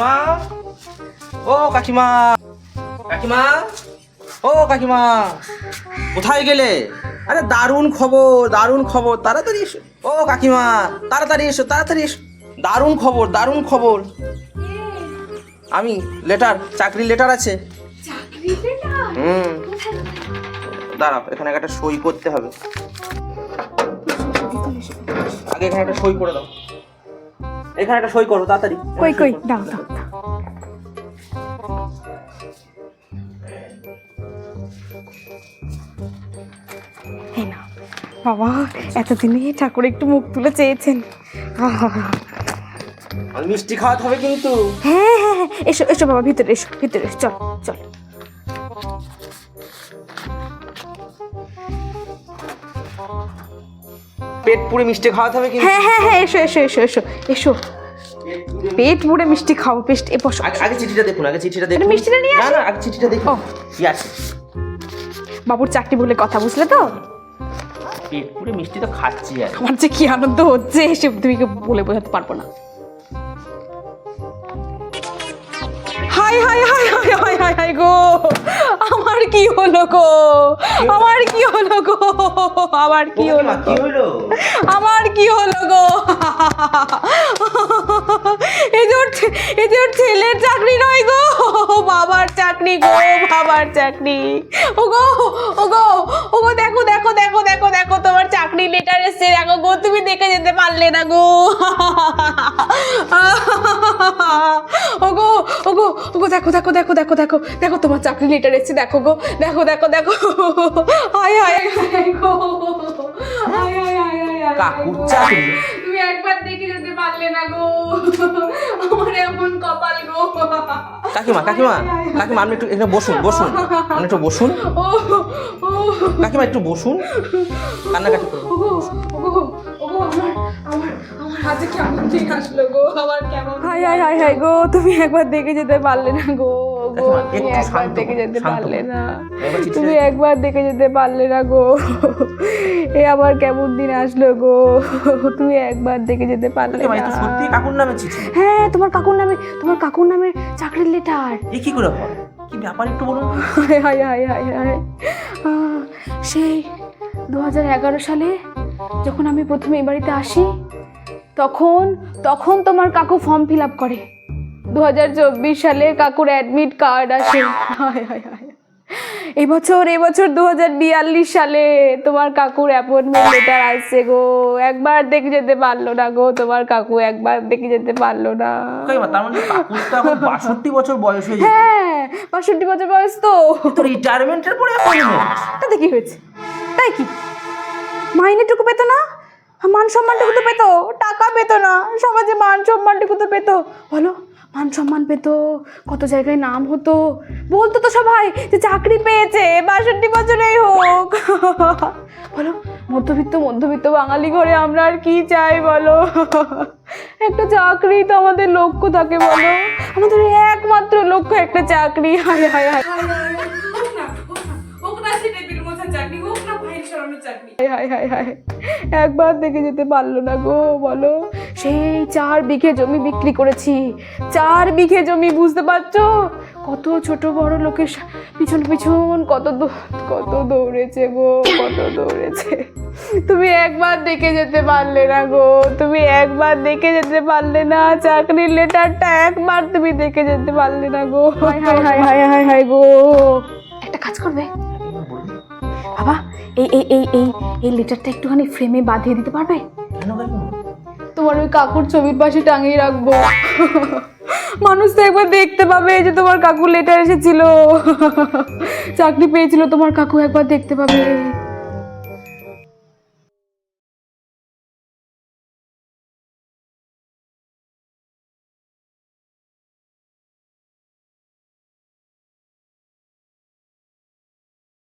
কাকিমা, ও কাকিমা, কাকিমা, ও কাকিমা, কোথায় গেলে? আরে দারুণ খবর, দারুণ খবর, তাড়াতাড়ি এসো। ও কাকিমা, তাড়াতাড়ি এসো, তাড়াতাড়ি এসো। দারুণ খবর, দারুণ খবর। আমি লেটার, চাকরির লেটার আছে। দাঁড়াও, এখানে একটা সই করতে হবে। আগে এখানে একটা সই করে দাও। এখানে একটা সই করো তাড়াতাড়ি। কই কই দাও দাও। এই না বাবা, এতদিনে ঠাকুর একটু মুখ তুলে চেয়েছেন। আর মিষ্টি খাওয়াতে হবে কিন্তু। হ্যাঁ হ্যাঁ হ্যাঁ, এসো এসো বাবা, ভিতরে এসো, ভিতরে এসো, চল চল। পেট পুরে মিষ্টি খাওয়াতে হবে কিন্তু। হ্যাঁ হ্যাঁ হ্যাঁ, এসো এসো এসো এসো এসো। পেট পুরে মিষ্টি খাও, পেস্ট এ বসো। আগে চিঠিটা দেখুন, আগে চিঠিটা দেখুন। মিষ্টিটা নিয়ে না আসো। না, আগে চিঠিটা দেখুন। ও। কি আছে? বাবুর চাকরি বলে কথা, বুঝলে তো? পেট পুরে মিষ্টি তো খাচ্ছি আর। আমার যে কি আনন্দ হচ্ছে সে তুমি বলে বোঝাতে পারবো না। হাই হাই হাই হাই হাই হাই হাই গো, আমার কি হলো গো, আমার কি হলো গো, আমার কি হলো, কি হলো? আমার কি হলো গো। এই যে ওর ছেলের চাকরি নয় গো, বাবার চাকরি গো, বাবার চাকরি। ও গো ও গো ও গো, দেখো দেখো দেখো দেখো দেখো, তোমার চাকরি লেটার এসেছে, দেখো গো, তুমি দেখে যেতে পারলে না গো। ও গো ও গো ও গো, দেখো দেখো দেখো দেখো দেখো দেখো, তোমার চাকরি লেটার এসেছে, দেখো গো, দেখো দেখো দেখো। হায় হায় হায় গো, হায় হায় হায় হায়। কাকুর চাকরি? তুমি একবার দেখে যেতে পারলে না গো, আমার এমন কপাল গো। কাকিমা কাকিমা কাকিমা, আপনি একটু এখানে বসুন, বসুন, আপনি একটু বসুন। ও ও কাকিমা একটু বসুন, কান্নাকাটি করুন। ওগো ওগো ওগো, আমার আমার হাতে কেমন দিন আসলো গো, আমার কেমন। হাই হাই হাই হাই গো, তুমি একবার দেখে যেতে পারলে না গো, গো তুমি একবার দেখে যেতে পারলে না, তুমি একবার দেখে যেতে পারলে না গো। এ আবার কেমন দিন আসলো গো, তুমি একবার দেখে যেতে পারলে না। এটা সত্যি কাকুর নামে চিঠি? হ্যাঁ, তোমার কাকুর নামে চাকরির লেটার। এ কি করে হয়? কি ব্যাপার একটু বলুন। হায় হায় হায় হায় হায়। সেই 2011 সালে যখন আমি প্রথমে এই বাড়িতে আসি, তখন তোমার কাকু ফর্ম ফিল আপ করে। 2024 সালে কাকুর অ্যাডমিট কার্ড আসে। হায় হায় হায়। এবছর 2042 সালে তোমার কাকুর অ্যাপয়েন্টমেন্ট লেটার আসছে গো। একবার দেখে যেতে পারলো না গো, তোমার কাকু একবার দেখে যেতে পারলো না। তার মানে কাকুর তো এখন 62 বছর বয়স হয়ে গেছে। হ্যাঁ, 62 বছর বয়স তো। রিটায়ারমেন্টের পরে অ্যাপয়েন্টমেন্ট? তাতে কি হয়েছে? তাই কি মাইনেটুকু পেতো না? মান সম্মানটুকু তো পেতো, টাকা পেতো না, সমাজে মান সম্মানটুকু তো পেতো। বলো, মান সম্মান পেতো, কত জায়গায় নাম হতো, বলতো তো সবাই যে চাকরি পেয়েছে, 62 বছরেই হোক। বলো, মধ্যবিত্ত বাঙালি ঘরে আমরা আর কি চাই বলো? একটা চাকরি তো আমাদের লক্ষ্য থাকে, বলো, আমাদের একমাত্র লক্ষ্য একটা চাকরি। হায় হায় হায় হায় হায় হায়। একবার দেখে যেতে পারলো না গো, বলো। সেই 4 বিঘে জমি বিক্রি করেছি, 4 বিঘে জমি, বুঝতে পারছো? কত ছোট বড় লোকের পিছন পিছন কত দৌড়েছে গো, কত দৌড়েছে। তুমি একবার দেখে যেতে পারলে না গো, তুমি একবার দেখে যেতে পারলে না, চাকরির লেটারটা একবার তুমি দেখে যেতে পারলে না গো। হায় হায় হায় হায় হায় হায় গো। একটা কাজ করবে বাবা, এই লেটারটা একটুখানি ফ্রেমে বাঁধিয়ে দিতে পারবে? তোমার ওই কাকুর ছবির পাশে টাঙিয়ে রাখবো, মানুষ তো একবার দেখতে পাবে যে তোমার কাকুর লেটার এসেছিল, চাকরি পেয়েছিল তোমার কাকু, একবার দেখতে পাবে।